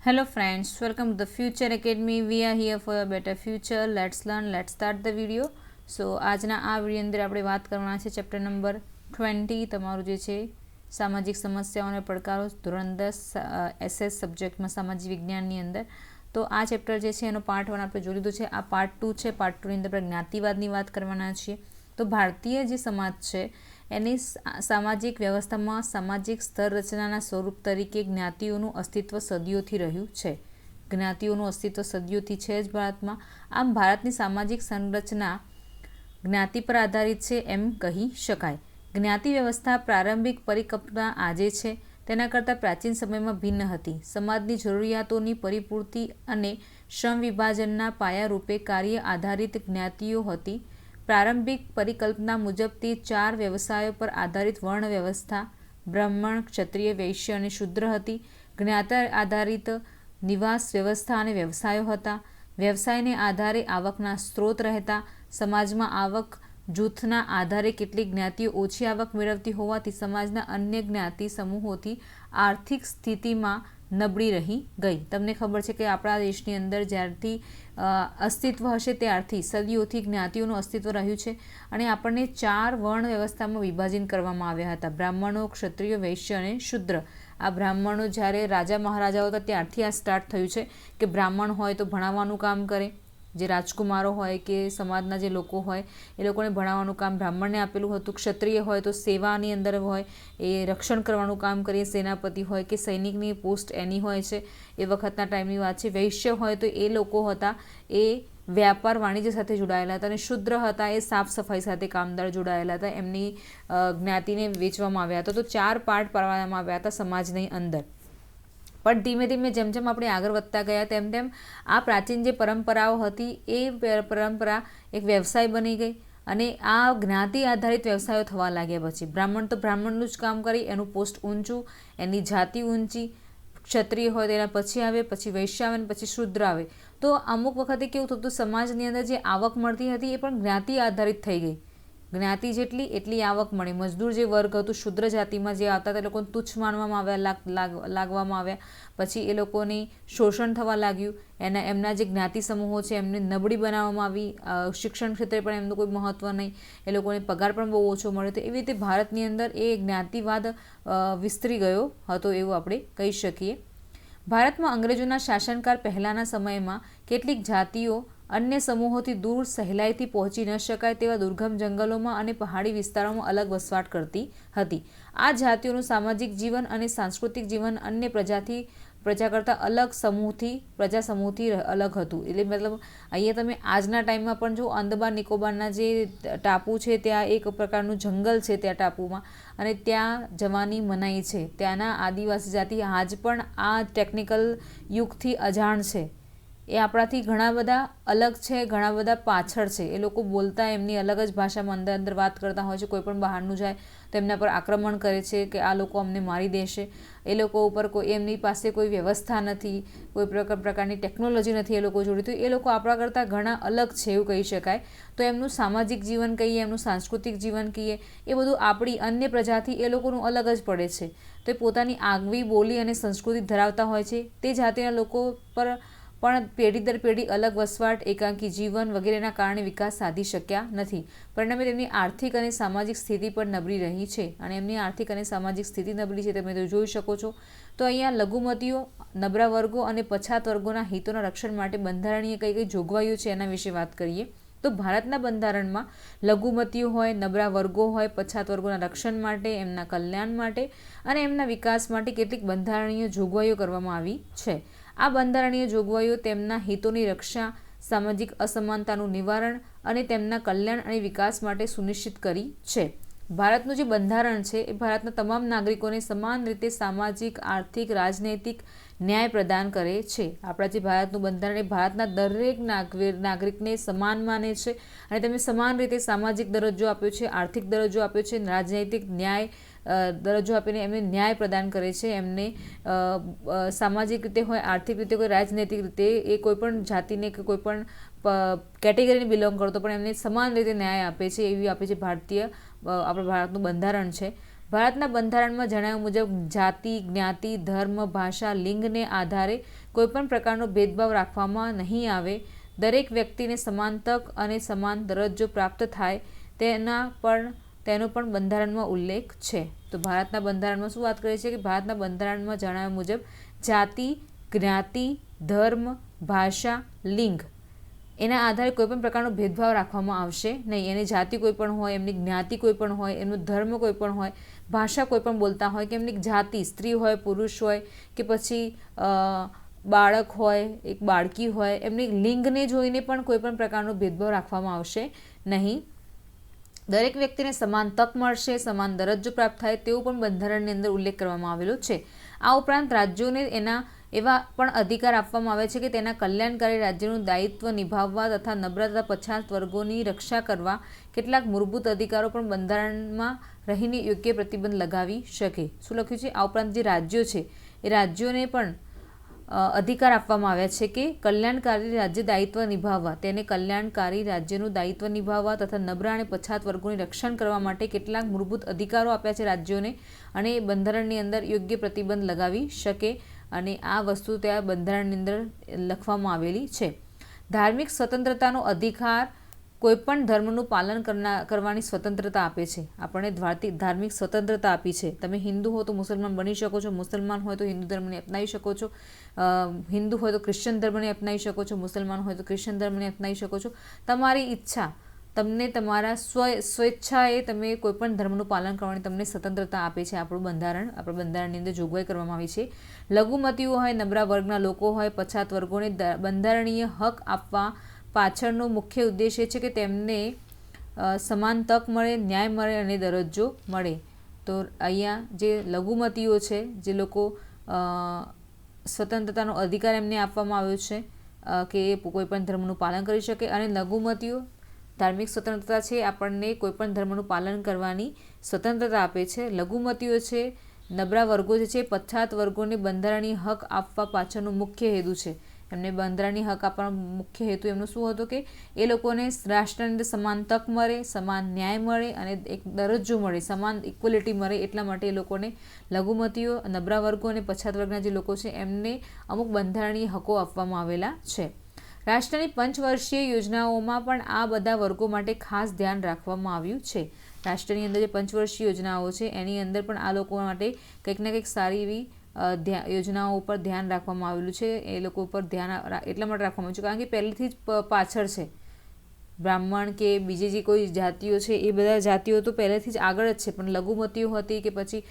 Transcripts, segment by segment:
Hello friends, welcome to the Future Academy. We are here for a better future. Let's learn. Let's start the video. So આજના આ video અંદર આપણે વાત કરવાના છે chapter number 20 તમારું જે છે સામાજિક સમસ્યાઓ અને પડકારો ધોરણ 10 SS સબ્જેક્ટમાં સામાજિક વિજ્ઞાનની અંદર. તો આ ચેપ્ટર જે છે એનો પાર્ટ 1 આપણે જોઈ લીધું છે. આ પાર્ટ 2 છે. પાર્ટ 2 ની અંદર આપણે જ્ઞાતિવાદની વાત કરવાના છીએ. તો ભારતીય જે સમાજ છે એની સામાજિક વ્યવસ્થામાં સામાજિક સ્તર રચનાના સ્વરૂપ તરીકે જ્ઞાતિઓનું અસ્તિત્વ સદીઓથી રહ્યું છે. જ્ઞાતિઓનું અસ્તિત્વ સદીઓથી છે જ ભારતમાં. આમ ભારતની સામાજિક સંરચના જ્ઞાતિ પર આધારિત છે એમ કહી શકાય. જ્ઞાતિ વ્યવસ્થા પ્રારંભિક પરિકલ્પના આજે છે તેના કરતાં પ્રાચીન સમયમાં ભિન્ન હતી. સમાજની જરૂરિયાતોની પરિપૂર્તિ અને શ્રમ વિભાજનના પાયા રૂપે કાર્ય આધારિત જ્ઞાતિઓ હતી. પ્રારંભિક પરિકલ્પના મુજબ તે 4 વ્યવસાયો પર આધારિત વર્ણ વ્યવસ્થા બ્રાહ્મણ, ક્ષત્રિય, વૈશ્ય અને શૂદ્ર હતી. જ્ઞાતિ આધારિત નિવાસ વ્યવસ્થા અને વ્યવસાયો હતા. વ્યવસાયને આધારે આવકના સ્ત્રોત રહેતા. સમાજમાં આવક જૂથના આધારે કેટલીક જ્ઞાતિઓ ઓછી આવક મેળવતી હોવાથી સમાજના અન્ય જ્ઞાતિ સમૂહોથી આર્થિક સ્થિતિમાં નબળી રહી ગઈ. તમને ખબર છે કે આપણા દેશની અંદર જ્યારથી અસ્તિત્વ હશે ત્યારથી સદીઓથી જ્ઞાતિઓનું અસ્તિત્વ રહ્યું છે અને આપણને 4 વર્ણ વ્યવસ્થામાં વિભાજન કરવામાં આવ્યા હતા: બ્રાહ્મણો, ક્ષત્રિય, વૈશ્ય અને શૂદ્ર. આ બ્રાહ્મણો જ્યારે રાજા મહારાજાઓ હતા ત્યારથી આ સ્ટાર્ટ થયું છે કે બ્રાહ્મણ હોય તો ભણાવવાનું કામ કરે, જે રાજકુમારો હોય કે સમાજના જે લોકો હોય એ લોકોને ભણાવવાનું કામ બ્રાહ્મણને આપેલું હતું. ક્ષત્રિય હોય તો સેવાની અંદર હોય, એ રક્ષણ કરવાનું કામ કરીએ, સેનાપતિ હોય કે સૈનિકની પોસ્ટ એની હોય છે, એ વખતના ટાઈમની વાત છે. વૈશ્ય હોય તો એ લોકો હતા એ વ્યાપાર વાણિજ્ય સાથે જોડાયેલા હતા અને શુદ્ર હતા એ સાફ સફાઈ સાથે કામદાર જોડાયેલા હતા. એમની જ્ઞાતિને વેચવામાં આવ્યા હતા. તો 4 પાર્ટ પાડવામાં આવ્યા હતા સમાજની અંદર. પણ ધીમે ધીમે જેમ જેમ આપણે આગળ વધતા ગયા તેમ તેમ આ પ્રાચીન જે પરંપરાઓ હતી એ પરંપરા એક વ્યવસાય બની ગઈ અને આ જ્ઞાતિ આધારિત વ્યવસાયો થવા લાગ્યા. પછી બ્રાહ્મણ તો બ્રાહ્મણનું જ કામ કરી, એનું પોસ્ટ ઊંચું, એની જાતિ ઊંચી. ક્ષત્રિય હોય તેના પછી આવે, પછી વૈશ્ય આવે, પછી શૂદ્ર આવે. તો અમુક વખતે કેવું થતું, સમાજની અંદર જે આવક મળતી હતી એ પણ જ્ઞાતિ આધારિત થઈ ગઈ. જ્ઞાતિ જેટલી એટલી આવક મળે. મજદૂર જે વર્ગ હતું શૂદ્ર જાતિમાં જે આવતા તે લોકોને તુચ્છ માનવામાં આવ્યા, લાગવામાં આવ્યા. પછી એ લોકોની શોષણ થવા લાગ્યું. એમના જે જ્ઞાતિ સમૂહો છે એમને નબળી બનાવવામાં આવી. શિક્ષણ ક્ષેત્રે પણ એમનું કોઈ મહત્ત્વ નહીં. એ લોકોને પગાર પણ બહુ ઓછો મળ્યો. તો એવી રીતે ભારતની અંદર એ જ્ઞાતિવાદ વિસ્તરી ગયો હતો એવું આપણે કહી શકીએ. ભારતમાં અંગ્રેજોના શાસનકાળ પહેલાંના સમયમાં કેટલીક જાતિઓ અન્ય સમૂહોથી દૂર સહેલાઈથી પહોંચી ન શકાય તેવા દુર્ગમ જંગલોમાં અને પહાડી વિસ્તારોમાં અલગ વસવાટ કરતી હતી. આ જાતિઓનું સામાજિક જીવન અને સાંસ્કૃતિક જીવન અન્ય પ્રજા કરતાં પ્રજા સમૂહથી અલગ હતું. એટલે મતલબ અહીંયા તમે આજના ટાઈમમાં પણ જો અંદમાન નિકોબારના જે ટાપુ છે ત્યાં એક પ્રકારનું જંગલ છે ત્યાં ટાપુમાં અને ત્યાં જવાની મનાઈ છે. ત્યાંના આદિવાસી જાતિ આજ પણ આ ટેકનિકલ યુગથી અજાણ છે. એ આપણાથી ઘણા બધા અલગ છે, ઘણા બધા પાછળ છે. એ લોકો બોલતા એમની અલગ જ ભાષામાં અંદર વાત કરતા હોય છે. કોઈ પણ બહારનું જાય તો એમના પર આક્રમણ કરે છે કે આ લોકો અમને મારી દેશે. એ લોકો ઉપર એમની પાસે કોઈ વ્યવસ્થા નથી, કોઈ પ્રકારની ટેકનોલોજી નથી એ લોકો જોડે. તો એ લોકો આપણા કરતાં ઘણા અલગ છે એવું કહી શકાય. તો એમનું સામાજિક જીવન કહીએ, એમનું સાંસ્કૃતિક જીવન કહીએ, એ બધું આપણી અન્ય પ્રજાથી એ લોકોનું અલગ જ પડે છે. તો એ પોતાની આગવી બોલી અને સંસ્કૃતિ ધરાવતા હોય છે. તે જાતિના લોકો પર પણ પેઢી દર પેઢી અલગ વસવાટ, એકાંકી જીવન વગેરેના કારણે વિકાસ સાધી શક્યા નથી. પરિણામે તેમની આર્થિક અને સામાજિક સ્થિતિ પણ નબળી રહી છે. અને એમની આર્થિક અને સામાજિક સ્થિતિ નબળી છે તમે તો જોઈ શકો છો. તો અહીંયા લઘુમતીઓ, નબળા વર્ગો અને પછાત વર્ગોના હિતોના રક્ષણ માટે બંધારણીય કઈ કઈ જોગવાઈઓ છે એના વિશે વાત કરીએ. તો ભારતના બંધારણમાં લઘુમતીઓ હોય, નબળા વર્ગો હોય, પછાત વર્ગોના રક્ષણ માટે, એમના કલ્યાણ માટે અને એમના વિકાસ માટે કેટલીક બંધારણીય જોગવાઈઓ કરવામાં આવી છે. આ બંધારણીય જોગવાઈઓ તેમના હિતોની રક્ષા, સામાજિક અસમાનતાનું નિવારણ અને તેમના કલ્યાણ અને વિકાસ માટે સુનિશ્ચિત કરી છે. ભારતનું જે બંધારણ છે એ ભારતના તમામ નાગરિકોને સમાન રીતે સામાજિક, આર્થિક, રાજનૈતિક ન્યાય પ્રદાન કરે છે. આપણા જે ભારતનું બંધારણ એ ભારતના દરેક નાગરિકને સમાન માને છે અને તેમને સમાન રીતે સામાજિક દરજ્જો આપ્યો છે, આર્થિક દરજ્જો આપ્યો છે, રાજનૈતિક ન્યાય દરજ્જો આપીને એમને ન્યાય પ્રદાન કરે છે. એમને સામાજિક રીતે હોય, આર્થિક રીતે હોય, રાજનૈતિક રીતે એ કોઈપણ જાતિને કે કોઈપણ કેટેગરીને બિલોંગ કરતો પણ એમને સમાન રીતે ન્યાય આપે છે. એવી આપે છે આપણા ભારતનું બંધારણ છે. ભારતના બંધારણમાં જણાવ્યા મુજબ જાતિ, જ્ઞાતિ, ધર્મ, ભાષા, લિંગને આધારે કોઈપણ પ્રકારનો ભેદભાવ રાખવામાં નહીં આવે. દરેક વ્યક્તિને સમાન તક અને સમાન દરજ્જો પ્રાપ્ત થાય તેનો પણ બંધારણમાં ઉલ્લેખ છે. તો ભારતના બંધારણમાં શું વાત કરે છે કે ભારતના બંધારણમાં જણાવ્યા મુજબ જાતિ, જ્ઞાતિ, ધર્મ, ભાષા, લિંગ એના આધારે કોઈપણ પ્રકારનો ભેદભાવ રાખવામાં આવશે નહીં. એની જાતિ કોઈ પણ હોય, એમની જ્ઞાતિ કોઈ પણ હોય, એમનો ધર્મ કોઈ પણ હોય, ભાષા કોઈ પણ બોલતા હોય, કે એમની જાતિ સ્ત્રી હોય, પુરુષ હોય, કે પછી બાળક હોય, એક બાળકી હોય, એમની લિંગને જોઈને પણ કોઈપણ પ્રકારનો ભેદભાવ રાખવામાં આવશે નહીં. દરેક વ્યક્તિને સમાન તક મળશે, સમાન દરજ્જો પ્રાપ્ત થાય તેવું પણ બંધારણની અંદર ઉલ્લેખ કરવામાં આવેલો છે. આ ઉપરાંત રાજ્યોને એના એવા પણ અધિકાર આપવામાં આવે છે કે તેના કલ્યાણકારી રાજ્યનું દાયિત્વ નિભાવવા તથા નબળા તથા પછાત વર્ગોની રક્ષા કરવા કેટલાક મૂળભૂત અધિકારો પણ બંધારણમાં રહીને યોગ્ય પ્રતિબંધ લગાવી શકે. શું લખ્યું છે? આ ઉપરાંત જે રાજ્યો છે એ રાજ્યોને પણ અધિકાર આપવામાં આવ્યા છે કે કલ્યાણકારી રાજ્ય દાયિત્વ નિભાવવા, તેને કલ્યાણકારી રાજ્યનું દાયિત્વ નિભાવવા તથા નબળા અને પછાત વર્ગોનું રક્ષણ કરવા માટે કેટલાક મૂળભૂત અધિકારો આપ્યા છે રાજ્યોને, અને બંધારણની અંદર યોગ્ય પ્રતિબંધ લગાવી શકે. અને આ વસ્તુ ત્યાં બંધારણની અંદર લખવામાં આવેલી છે. ધાર્મિક સ્વતંત્રતાનો અધિકાર કોઈપણ ધર્મનું પાલન કરવાની સ્વતંત્રતા આપે છે. આપણને ધાર્મિક સ્વતંત્રતા આપી છે. તમે હિન્દુ હો તો મુસલમાન બની શકો છો, મુસલમાન હોય તો હિન્દુ ધર્મને અપનાવી શકો છો, હિન્દુ હોય તો ક્રિશ્ચન ધર્મને અપનાવી શકો છો, મુસલમાન હોય તો ક્રિશ્ચન ધર્મને અપનાવી શકો છો. તમારી ઈચ્છા, તમને તમારા સ્વેચ્છાએ તમે કોઈપણ ધર્મનું પાલન કરવાની તમને સ્વતંત્રતા આપે છે આપણું બંધારણ. આપણા બંધારણની અંદર જોગવાઈ કરવામાં આવી છે. લઘુમતીઓ હોય, નબળા વર્ગના લોકો હોય, પછાત વર્ગોને બંધારણીય હક આપવા પાછળનો મુખ્ય ઉદ્દેશ એ છે કે તેમને સમાન તક મળે, ન્યાય મળે અને દરજ્જો મળે. તો અહીંયા જે લઘુમતીઓ છે, જે લોકો સ્વતંત્રતાનો અધિકાર એમને આપવામાં આવ્યો છે કે એ કોઈપણ ધર્મનું પાલન કરી શકે. અને લઘુમતીઓ ધાર્મિક સ્વતંત્રતા છે, આપણને કોઈપણ ધર્મનું પાલન કરવાની સ્વતંત્રતા આપે છે. લઘુમતીઓ છે, નબળા વર્ગો જે છે, પછાત વર્ગોને બંધારણીય હક આપવા પાછળનો મુખ્ય હેતુ છે. એમને બંધારણીય હક આપવાનો મુખ્ય હેતુ એમનો શું હતો કે એ લોકોને રાષ્ટ્રની અંદર સમાન તક મળે, સમાન ન્યાય મળે અને એક દરજ્જો મળે, સમાન ઇક્વલિટી મળે. એટલા માટે એ લોકોને લઘુમતીઓ, નબળા વર્ગો અને પછાત વર્ગના જે લોકો છે એમને અમુક બંધારણીય હકો આપવામાં આવેલા છે. રાષ્ટ્રની પંચવર્ષીય યોજનાઓમાં પણ આ બધા વર્ગો માટે ખાસ ધ્યાન રાખવામાં આવ્યું છે. રાષ્ટ્રની અંદર જે પંચવર્ષીય યોજનાઓ છે એની અંદર પણ આ લોકો માટે કંઈક ને કંઈક સારી એવી યોજનાઓ ઉપર ધ્યાન રાખવામાં આવેલું છે. એ લોકો ઉપર ધ્યાન એટલા માટે રાખવામાં આવ્યું છે કારણ કે પહેલેથી જ પાછળ છે. બ્રાહ્મણ કે બીજી જે કોઈ જાતિઓ છે એ બધા જાતિઓ તો પહેલેથી જ આગળ જ છે, પણ લઘુમતીઓ હતી કે પછી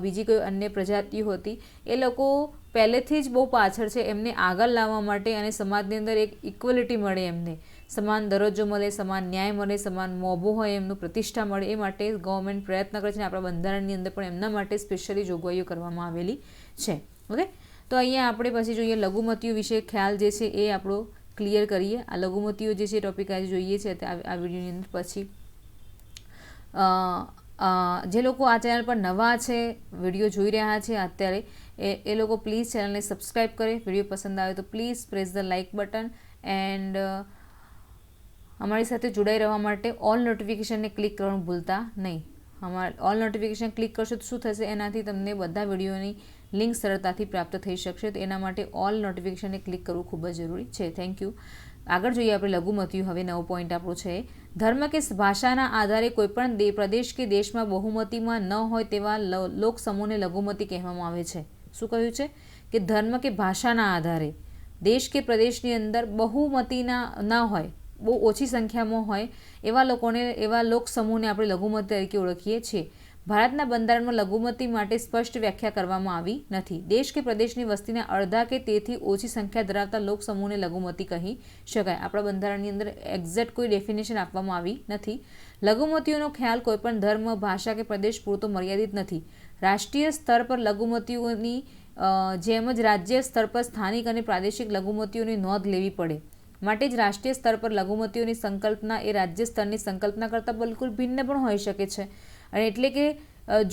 બીજી કોઈ અન્ય પ્રજાતિઓ હતી એ લોકો પહેલેથી જ બહુ પાછળ છે. એમને આગળ લાવવા માટે અને સમાજની અંદર એક ઇક્વલિટી મળે, એમને સમાન દરજ્જો મળે, સમાન ન્યાય મળે, સમાન મોભો હોય, એમનું પ્રતિષ્ઠા મળે, એ માટે ગવર્મેન્ટ પ્રયત્ન કરે છે. અને આપણા બંધારણની અંદર પણ એમના માટે સ્પેશિયલી જોગવાઈઓ કરવામાં આવેલી છે. ઓકે, તો અહીંયા આપણે પછી જોઈએ લઘુમતીઓ વિશે ખ્યાલ જે છે એ આપણો ક્લિયર કરીએ. આ લઘુમતીઓ જે છે ટોપિક આજે જોઈએ છે આ વિડીયોની અંદર. પછી જે લોકો આ ચેનલ પર નવા છે, વિડીયો જોઈ રહ્યા છે અત્યારે, એ લોકો પ્લીઝ ચેનલને સબસ્ક્રાઈબ કરે. વિડીયો પસંદ આવે તો please press the like button and અમારી સાથે જોડાઈ રહેવા માટે ઓલ નોટિફિકેશનને ક્લિક કરવાનું ભૂલતા નહીં. ઓલ નોટિફિકેશન ક્લિક કરશો તો શું થશે, એનાથી તમને બધા વિડીયોની લિંક સરળતાથી પ્રાપ્ત થઈ શકશે. તો એના માટે ઓલ નોટિફિકેશનને ક્લિક કરવું ખૂબ જ જરૂરી છે. Thank you. આગળ જોઈએ આપણે લઘુમતીઓ. હવે નવો પોઈન્ટ આપણો છે ધર્મ કે ભાષાના આધારે કોઈપણ પ્રદેશ કે દેશમાં બહુમતીમાં ન હોય તેવા લોક સમૂહને લઘુમતી કહેવામાં આવે છે. શું કહ્યું છે કે ધર્મ કે ભાષાના આધારે દેશ કે પ્રદેશની અંદર બહુમતીના ન હોય, બહુ ઓછી સંખ્યામાં હોય એવા લોક સમૂહને આપણે લઘુમતી તરીકે ઓળખીએ છીએ. ભારતના બંધારણમાં લઘુમતી માટે સ્પષ્ટ વ્યાખ્યા કરવામાં આવી નથી. દેશ કે પ્રદેશની વસ્તીના અડધા કે તેથી ઓછી સંખ્યા ધરાવતા લોક સમૂહને લઘુમતી કહી શકાય. આપણા બંધારણની અંદર એક્ઝેક્ટ કોઈ ડેફિનેશન આપવામાં આવી નથી. લઘુમતીઓનો ખ્યાલ કોઈપણ ધર્મ, ભાષા કે પ્રદેશ પૂરતો મર્યાદિત નથી. રાષ્ટ્રીય સ્તર પર લઘુમતીઓની જેમ જ રાજ્ય સ્તર પર સ્થાનિક અને પ્રાદેશિક લઘુમતીઓની નોંધ લેવી પડે. માટે જ રાષ્ટ્રીય સ્તર પર લઘુમતીઓની સંકલ્પના એ રાજ્ય સ્તરની સંકલ્પના કરતાં બિલકુલ ભિન્ન પણ હોઈ શકે છે. અને એટલે કે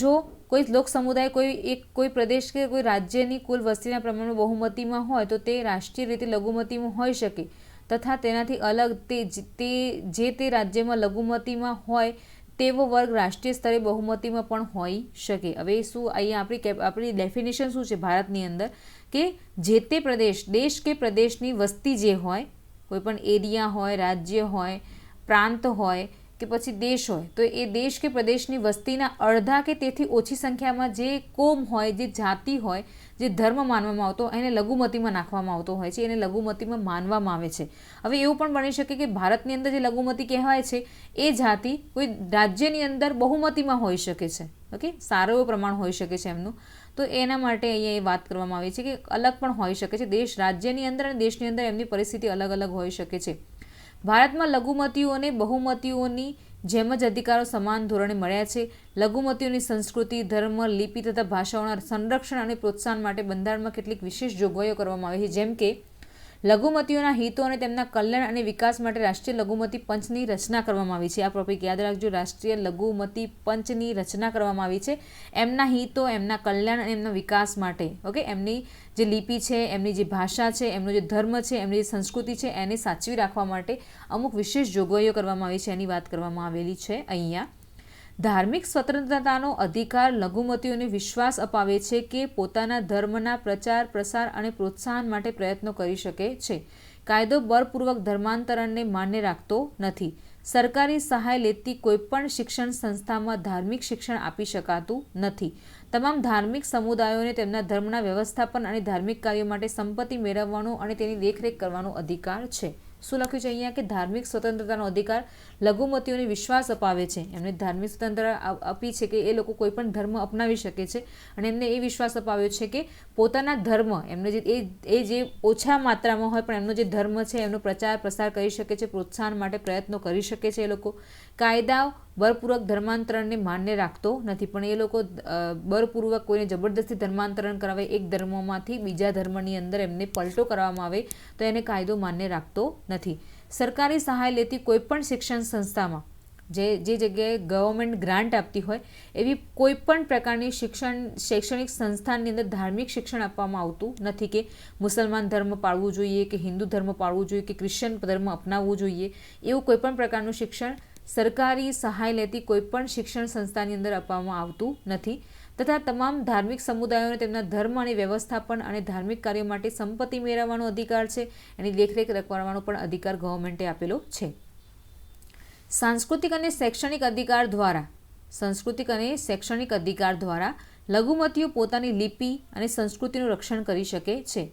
જો કોઈ લોક સમુદાય કોઈ પ્રદેશ કે કોઈ રાજ્યની કુલ વસ્તીના પ્રમાણમાં બહુમતીમાં હોય તો તે રાષ્ટ્રીય રીતે લઘુમતીમાં હોઈ શકે, તથા તેનાથી અલગ તે રાજ્યમાં લઘુમતીમાં હોય તેવો વર્ગ રાષ્ટ્રીય સ્તરે બહુમતીમાં પણ હોઈ શકે. હવે શું અહીંયા આપણી ડેફિનેશન શું છે ભારતની અંદર કે જે તે પ્રદેશ, દેશ કે પ્રદેશની વસ્તી જે હોય, કોઈ પણ એરિયા હોય, રાજ્ય હોય, પ્રાંત હોય કે પછી દેશ હોય, તો એ દેશ કે પ્રદેશની વસ્તીના અડધા કે તેથી ઓછી સંખ્યામાં જે કોમ હોય, જે જાતિ હોય, જે ધર્મ માનવામાં આવતો એને લઘુમતીમાં નાખવામાં આવતો હોય છે, એને લઘુમતીમાં માનવામાં આવે છે. હવે એવું પણ બની શકે કે ભારતની અંદર જે લઘુમતી કહેવાય છે એ જાતિ કોઈ રાજ્યની અંદર બહુમતીમાં હોઈ શકે છે. ઓકે, સારું એવું પ્રમાણ હોઈ શકે છે એમનું. તો એના માટે અહીંયા એ વાત કરવામાં આવી છે કે અલગ પણ હોઈ શકે છે. દેશ રાજ્યની અંદર અને દેશની અંદર એમની પરિસ્થિતિ અલગ અલગ હોઈ શકે છે. ભારતમાં લઘુમતીઓને બહુમતીઓની જેમ જ અધિકારો સમાન ધોરણે મળ્યા છે. લઘુમતીઓની સંસ્કૃતિ, ધર્મ, લિપિ તથા ભાષાઓના સંરક્ષણ અને પ્રોત્સાહન માટે બંધારણમાં કેટલીક વિશેષ જોગવાઈઓ કરવામાં આવી છે. જેમ કે લઘુમતીઓના હિતો અને તેમના કલ્યાણ અને વિકાસ માટે રાષ્ટ્રીય લઘુમતી પંચની રચના કરવામાં આવી છે. આ ટોપિક યાદ રાખજો, રાષ્ટ્રીય લઘુમતી પંચની રચના કરવામાં આવી છે એમના હિતો, એમના કલ્યાણ અને એમના વિકાસ માટે. ઓકે, એમની જે લિપિ છે, એમની જે ભાષા છે, એમનો જે ધર્મ છે, એમની જે સંસ્કૃતિ છે એને સાચવી રાખવા માટે અમુક વિશેષ જોગવાઈઓ કરવામાં આવી છે એની વાત કરવામાં આવેલી છે અહીંયા. ધાર્મિક સ્વતંત્રતાનો અધિકાર લઘુમતીઓને વિશ્વાસ અપાવે છે કે પોતાના ધર્મના પ્રચાર, પ્રસાર અને પ્રોત્સાહન માટે પ્રયત્નો કરી શકે છે. કાયદો બળપૂર્વક ધર્માંતરણને માન્ય રાખતો નથી. સરકારી સહાય લેતી કોઈપણ શિક્ષણ સંસ્થામાં ધાર્મિક શિક્ષણ આપી શકાતું નથી. તમામ ધાર્મિક સમુદાયોને તેમના ધર્મના વ્યવસ્થાપન અને ધાર્મિક કાર્યો માટે સંપત્તિ મેળવવાનો અને તેની દેખરેખ કરવાનો અધિકાર છે. શું લખ્યું છે અહીંયા કે ધાર્મિક સ્વતંત્રતાનો અધિકાર લઘુમતીઓને વિશ્વાસ અપાવે છે. એમને ધાર્મિક સ્વતંત્રતા આપી છે કે એ લોકો કોઈ પણ ધર્મ અપનાવી શકે છે અને એમને એ વિશ્વાસ અપાવ્યો છે કે પોતાના ધર્મ, એમને જે ઓછા માત્રામાં હોય પણ એમનો જે ધર્મ છે એમનો પ્રચાર પ્રસાર કરી શકે છે, પ્રોત્સાહન માટે પ્રયત્નો કરી શકે છે. એ લોકો કાયદા બળપૂર્વક ધર્માંતરણને માન્ય રાખતો નથી, પણ એ લોકો બળપૂર્વક કોઈને જબરદસ્તી ધર્માંતરણ કરાવે, એક ધર્મમાંથી બીજા ધર્મની અંદર એમને પલટો કરવામાં આવે તો એને કાયદો માન્ય રાખતો નથી. સરકારી સહાય લેતી કોઈપણ શિક્ષણ સંસ્થામાં જે જગ્યાએ ગવર્મેન્ટ ગ્રાન્ટ આપતી હોય એવી કોઈપણ પ્રકારની શૈક્ષણિક સંસ્થાની અંદર ધાર્મિક શિક્ષણ આપવામાં આવતું નથી કે મુસલમાન ધર્મ પાળવું જોઈએ કે હિન્દુ ધર્મ પાળવું જોઈએ કે ક્રિશ્ચન ધર્મ અપનાવવું જોઈએ, એવું કોઈપણ પ્રકારનું શિક્ષણ સરકારી સહાય લેતી કોઈપણ શિક્ષણ સંસ્થાની અંદર આપવામાં આવતું નથી. તથા તમામ ધાર્મિક સમુદાયોને તેમના ધર્મ અને વ્યવસ્થાપન અને ધાર્મિક કાર્યો માટે સંપત્તિ મેળવવાનો અધિકાર છે, એની દેખરેખ રાખવાનો પણ અધિકાર ગવર્મેન્ટે આપેલો છે. સાંસ્કૃતિક અને શૈક્ષણિક અધિકાર દ્વારા લઘુમતીઓ પોતાની લિપિ અને સંસ્કૃતિનું રક્ષણ કરી શકે છે.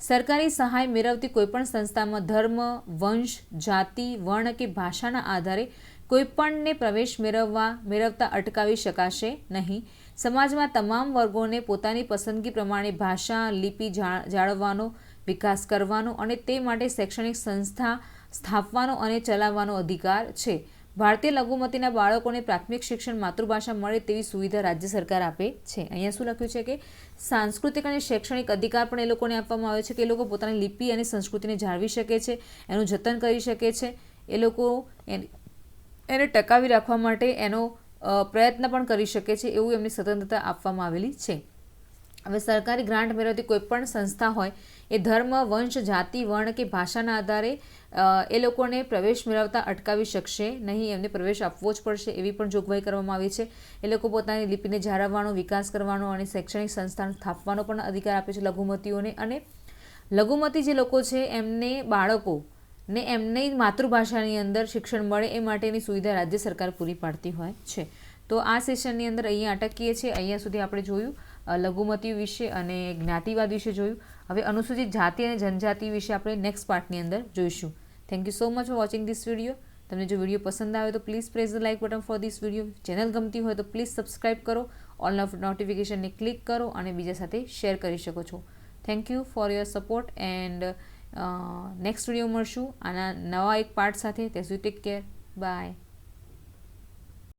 સરકારી સહાય મેળવતી કોઈપણ સંસ્થામાં ધર્મ, વંશ, જાતિ, વર્ણ કે ભાષાના આધારે કોઈપણને પ્રવેશ મેળવતા અટકાવી શકાશે નહીં. સમાજમાં તમામ વર્ગોને પોતાની પસંદગી પ્રમાણે ભાષા, લિપિ જાળવવાનો, વિકાસ કરવાનો અને તે માટે શૈક્ષણિક સંસ્થા સ્થાપવાનો અને ચલાવવાનો અધિકાર છે. ભારતીય લઘુમતીના બાળકોને પ્રાથમિક શિક્ષણ માતૃભાષા મળે તેવી સુવિધા રાજ્ય સરકાર આપે છે. અહીંયા શું લખ્યું છે કે સાંસ્કૃતિક અને શૈક્ષણિક અધિકાર પણ એ લોકોને આપવામાં આવે છે કે એ લોકો પોતાની લિપિ અને સંસ્કૃતિને જાળવી શકે છે, એનું જતન કરી શકે છે, એ લોકો એને ટકાવી રાખવા માટે એનો પ્રયત્ન પણ કરી શકે છે, એવું એમની સ્વતંત્રતા આપવામાં આવેલી છે. હવે સરકારી ગ્રાન્ટ મેળવતી કોઈપણ સંસ્થા હોય એ ધર્મ, વંશ, જાતિ, વર્ણ કે ભાષાના આધારે એ લોકોને પ્રવેશ મેળવતા અટકાવી શકશે નહીં, એમને પ્રવેશ આપવો જ પડશે એવી પણ જોગવાઈ કરવામાં આવી છે. એ લોકો પોતાની લિપિને જાળવવાનો, વિકાસ કરવાનો અને શૈક્ષણિક સંસ્થાન સ્થાપવાનો પણ અધિકાર આપે છે લઘુમતીઓને. અને લઘુમતી જે લોકો છે એમને બાળકોને એમની માતૃભાષાની અંદર શિક્ષણ મળે એ માટેની સુવિધા રાજ્ય સરકાર પૂરી પાડતી હોય છે. તો આ સેશનની અંદર અહીંયા અટકીએ છીએ. અહીંયા સુધી આપણે જોયું લઘુમતીઓ વિશે અને જ્ઞાતિવાદ વિશે જોયું. હવે અનુસૂચિત જાતિ અને જનજાતિ વિશે આપણે નેક્સ્ટ પાર્ટની અંદર જોઈશું. Thank you so much for watching this video. તમને જો વિડીયો પસંદ આવે તો please press the like button for this video. Channel ગમતી હોય તો પ્લીઝ સબસ્ક્રાઇબ કરો, ઓલ નોટિફિકેશનને ક્લિક કરો અને બીજા સાથે શેર કરી શકો છો. Thank you for your support and next video મળશું આના નવા એક પાર્ટ સાથે. ત્યાં સુધી ટેક કેર, બાય.